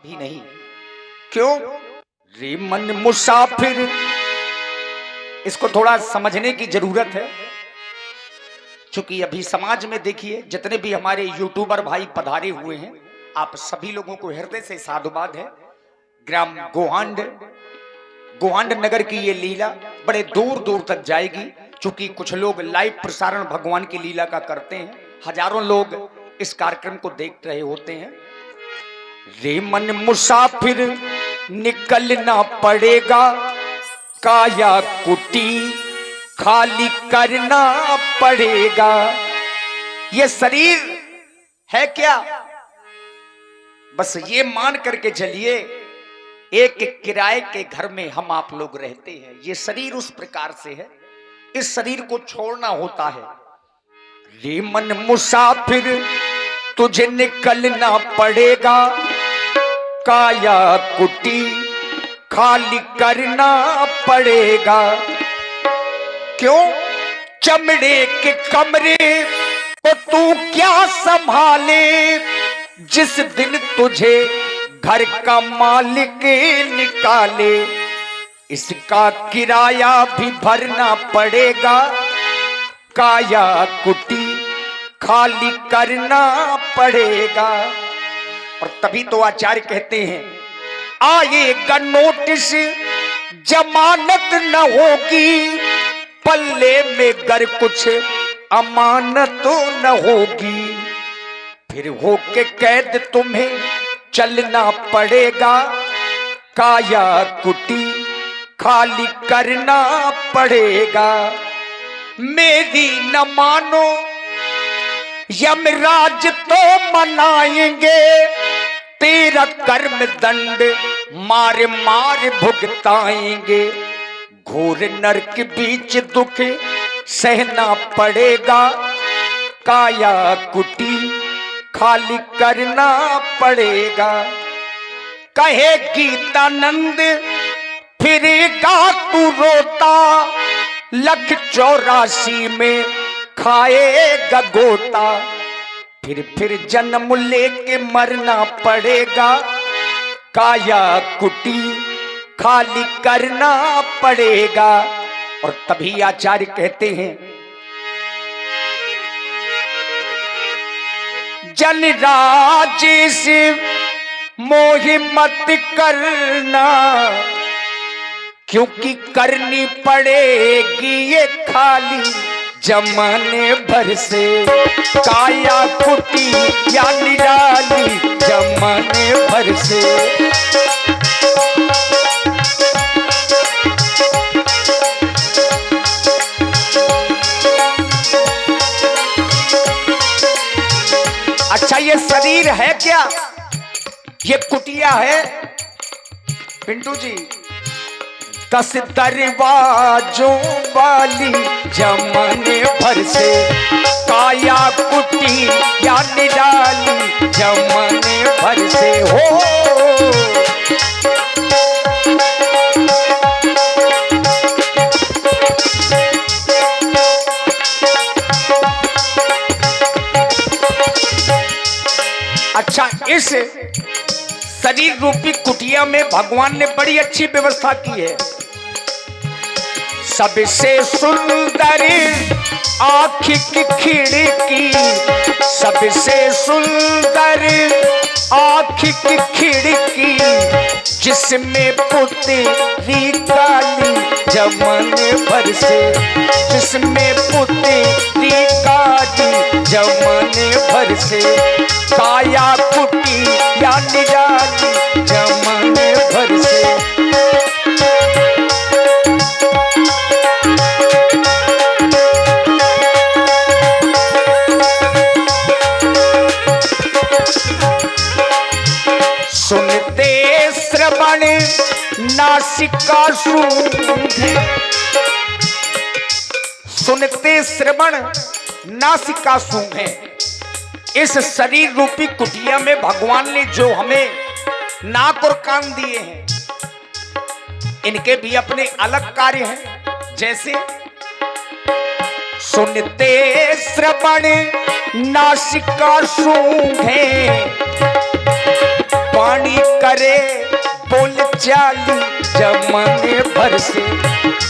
भी नहीं। क्यों? रे मन मुसाफिर, इसको थोड़ा समझने की जरूरत है। क्योंकि अभी समाज में देखिए जितने भी हमारे यूट्यूबर भाई पधारे हुए हैं, आप सभी लोगों को हृदय से साधुवाद है। ग्राम गोहांड नगर की ये लीला बड़े दूर दूर तक जाएगी। क्योंकि कुछ लोग लाइव प्रसारण भगवान की लीला का करते हैं, हजारों लोग इस कार्यक्रम को देख रहे होते हैं। रे मन मुसाफिर निकलना पड़ेगा, काया कुटी खाली करना पड़ेगा। ये शरीर है क्या? बस ये मान करके चलिए, एक किराए के घर में हम आप लोग रहते हैं। ये शरीर उस प्रकार से है, इस शरीर को छोड़ना होता है। रे मन मुसाफिर तुझे निकलना पड़ेगा, काया कुटी खाली करना पड़ेगा। क्यों? चमड़े के कमरे तो तू क्या संभाले, जिस दिन तुझे घर का मालिक निकाले। इसका किराया भी भरना पड़ेगा, काया कुटी खाली करना पड़ेगा। और तभी तो आचार्य कहते हैं, आएगा नोटिस जमानत न होगी, पल्ले में गर कुछ अमानत न होगी। फिर होके कैद तुम्हें चलना पड़ेगा, काया कुटी खाली करना पड़ेगा। मेरी न मानो यमराज तो मनाएंगे, तेरा कर्म दंड मार मार भुगताएंगे। घोर नरक बीच दुख सहना पड़ेगा, काया कुटी खाली करना पड़ेगा। कहे गीतानंद फिरेगा तू रोता, लख 84 में खाएगा गोता। फिर जन्म लेके मरना पड़ेगा, काया कुटी खाली करना पड़ेगा। और तभी आचार्य कहते हैं, जन राज से मोह मत करना, क्योंकि करनी पड़ेगी ये खाली जमाने भर से। काया कुटी या निराली जमाने भर से। अच्छा, ये शरीर है क्या? ये कुटिया है पिंटू जी। 10 दरवाजों वाली जमाने भर से, काया कुटी या निराली जमाने भर से हो। अच्छा, इस शरीर रूपी कुटिया में भगवान ने बड़ी अच्छी व्यवस्था की है। सबसे सुंदर आँख की खिड़की, सबसे सुंदर आँख की खिड़की, जिसमें पुतरी काली जमाने भर से, जिसमें पुतरी काली जमाने भर से। काया कुटी या निराली जमाने भर से। सुनते श्रवण नासिका सूंघे, सुनते श्रवण नासिका सूंघे। इस शरीर रूपी कुटिया में भगवान ने जो हमें नाक और कान दिए हैं, इनके भी अपने अलग कार्य हैं। जैसे सुनते श्रवण नासिका सूंघे, पानी करे बोल चाली जमाने भर से,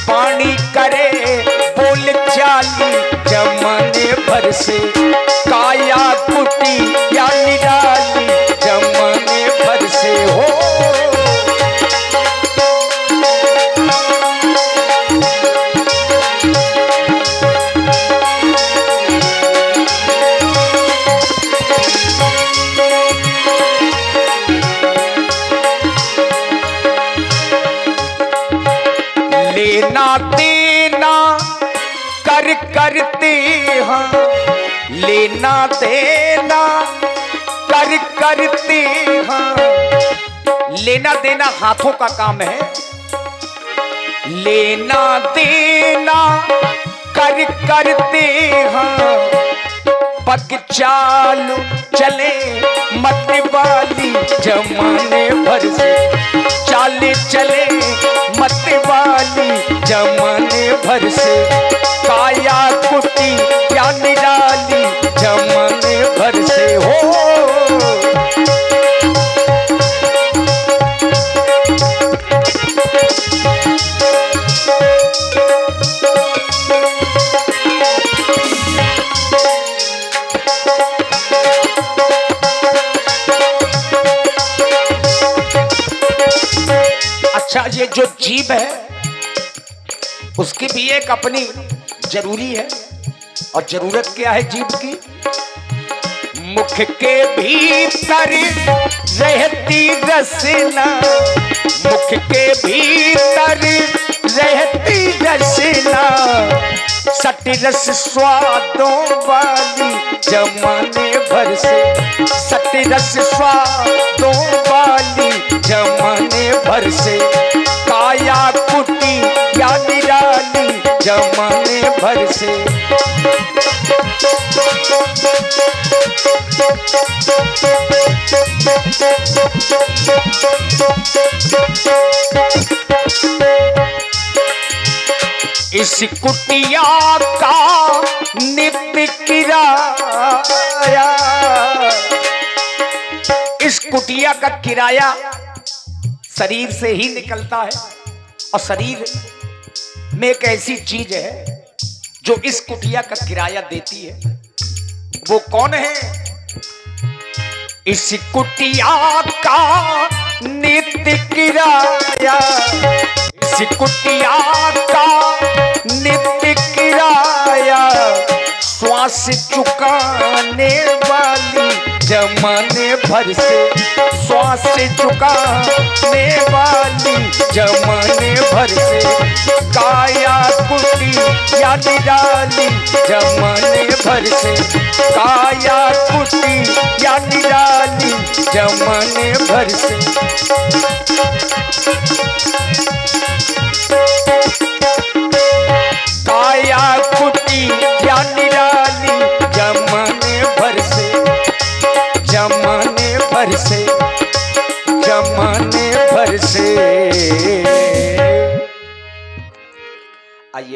पानी करे बोल चाली जमाने भर से, काया कुटी या निराली जमाने भर से हो। लेना देना कर करते हाँ, लेना देना कर करते हाँ, लेना देना हाथों का काम है, लेना देना कर करते हाँ, पग चालू चले मत वाली जमाने भर से, चाले चले मत वाली जमाने भर से, काया कुटी या निराली जमाने भर से हो। अच्छा, ये जो जीभ है उसकी भी एक अपनी जरूरी है, और जरूरत क्या है जीभ की? मुख के भीतर रहती रसना, मुख के भीतर रहती रसना, सट रस स्वादों वाली जमाने भर से, सट रस स्वादों वाली जमाने भर से, काया कुटी या निराली जमाने भर से। इस कुटिया का नित्य किराया, इस कुटिया का किराया शरीर से ही निकलता है, और शरीर में एक ऐसी चीज है जो इस कुटिया का किराया देती है। वो कौन है? इस कुटिया का नित्य किराया, इस कुटिया का नित्य किराया, श्वास चुकाने वाली जमाने भर से, श्वास चुकाने वाली जमाने भर से, काया कुटी या निराली जमाने भर से, काया कुटी या निराली जमाने भर से। काया कुटी या निराली जमाने भर से, जमाने भर से।